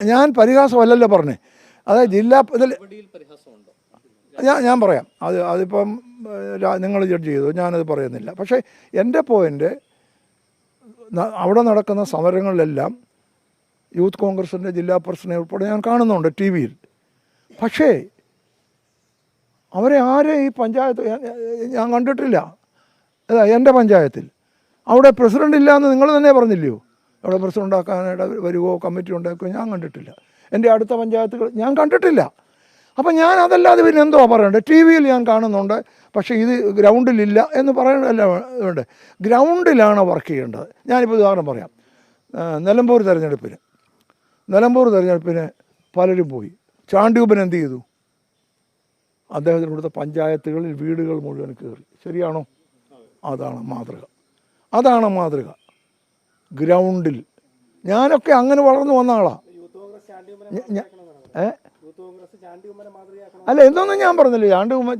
ഞാൻ പരിഹാസമല്ലല്ലോ പറഞ്ഞേ. അതായത് ജില്ലാ ഇതിൽ ഞാൻ പറയാം. അതിപ്പം നിങ്ങൾ ജഡ്ജ് ചെയ്തു, ഞാനത് പറയുന്നില്ല. പക്ഷേ എൻ്റെ പോയിൻ്റ്, അവിടെ നടക്കുന്ന സമരങ്ങളിലെല്ലാം യൂത്ത് കോൺഗ്രസിൻ്റെ ജില്ലാ പ്രസിഡന്റ് ഉൾപ്പെടെ ഞാൻ കാണുന്നുണ്ട് ടി വിയിൽ. പക്ഷേ അവരെ ആരെയും ഈ പഞ്ചായത്ത് ഞാൻ കണ്ടിട്ടില്ല. എൻ്റെ പഞ്ചായത്തിൽ അവിടെ പ്രസിഡൻ്റ് ഇല്ല എന്ന് നിങ്ങൾ തന്നെ പറഞ്ഞില്ലയോ? അവിടെ പ്രസിഡൻ്റ് ആക്കാനായിട്ട് വരുവോ കമ്മിറ്റി ഉണ്ടാക്കുകയോ ഞാൻ കണ്ടിട്ടില്ല. എൻ്റെ അടുത്ത പഞ്ചായത്തുകൾ ഞാൻ കണ്ടിട്ടില്ല. അപ്പം ഞാൻ അതല്ലാതെ പിന്നെ എന്തോ പറയണ്ടേ? ടി വിയിൽ ഞാൻ കാണുന്നുണ്ട്, പക്ഷേ ഇത് ഗ്രൗണ്ടിലില്ല എന്ന് പറയണല്ല വേണ്ടേ? ഗ്രൗണ്ടിലാണ് വർക്ക് ചെയ്യേണ്ടത്. ഞാനിപ്പോൾ ഉദാഹരണം പറയാം. നിലമ്പൂർ തെരഞ്ഞെടുപ്പിന് പലരും പോയി. ചാണ്ടിയൂപ്പൻ എന്ത് ചെയ്തു? അദ്ദേഹത്തിന് ഇവിടുത്തെ പഞ്ചായത്തുകളിൽ വീടുകൾ മുഴുവൻ കയറി. ശരിയാണോ? അതാണ് മാതൃക. ഗ്രൗണ്ടിൽ ഞാനൊക്കെ അങ്ങനെ വളർന്നു വന്ന ആളാണ്. അല്ല, എന്നൊന്നും ഞാൻ പറഞ്ഞില്ല.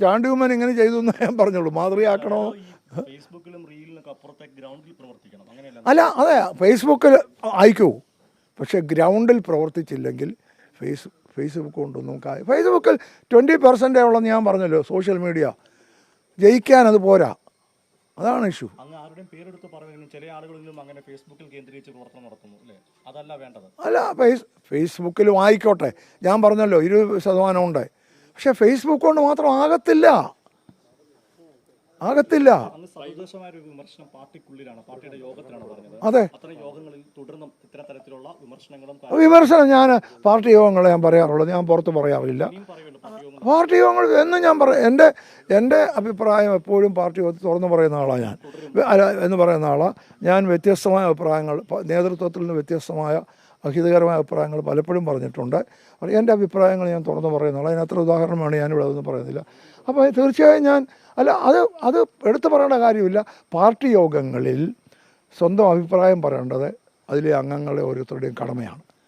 ചാണ്ടിയൂമ്മൻ ഇങ്ങനെ ചെയ്തു എന്ന് ഞാൻ പറഞ്ഞുള്ളൂ. മാതൃകയാക്കണോ? അല്ല, അതെ, ഫേസ്ബുക്കിൽ അയക്കൂ. പക്ഷെ ഗ്രൗണ്ടിൽ പ്രവർത്തിച്ചില്ലെങ്കിൽ ഫേസ്ബുക്ക് കൊണ്ടൊന്നും ഫേസ്ബുക്കിൽ 20% ഉള്ളെന്ന് ഞാൻ പറഞ്ഞല്ലോ. സോഷ്യൽ മീഡിയ ജയിക്കാൻ അത് പോരാ. അതാണ് ഇഷ്യൂ. അല്ല, ഫേസ്ബുക്കിലും ആയിക്കോട്ടെ, ഞാൻ പറഞ്ഞല്ലോ 20% ഉണ്ട്. പക്ഷെ ഫേസ്ബുക്ക് കൊണ്ട് മാത്രം ആകത്തില്ല. അതെ, വിമർശനം ഞാൻ പാർട്ടി യോഗങ്ങളെ ഞാൻ പറയാറുള്ളത്, ഞാൻ പുറത്ത് പറയാറില്ല. പാർട്ടി യോഗങ്ങൾ എന്നും ഞാൻ എൻ്റെ അഭിപ്രായം എപ്പോഴും പാർട്ടി തുറന്നു പറയുന്ന ആളാണ് ഞാൻ. പറയുന്ന ആളാണ് ഞാൻ. വ്യത്യസ്തമായ അഭിപ്രായങ്ങൾ, നേതൃത്വത്തിൽ നിന്ന് വ്യത്യസ്തമായ അഹിതകരമായ അഭിപ്രായങ്ങൾ പലപ്പോഴും പറഞ്ഞിട്ടുണ്ട്. എൻ്റെ അഭിപ്രായങ്ങൾ ഞാൻ തുറന്നു പറയുന്ന ആളാണ്. അതിനത്ര ഉദാഹരണമാണ് ഞാനിവിടെ അതൊന്നും പറയുന്നില്ല. അപ്പോൾ തീർച്ചയായും ഞാൻ അത് എടുത്തു പറയേണ്ട കാര്യമില്ല. പാർട്ടി യോഗങ്ങളിൽ സ്വന്തം അഭിപ്രായം പറയേണ്ടത് അതിലെ അംഗങ്ങളെ ഓരോരുത്തരുടെയും കടമയാണ്.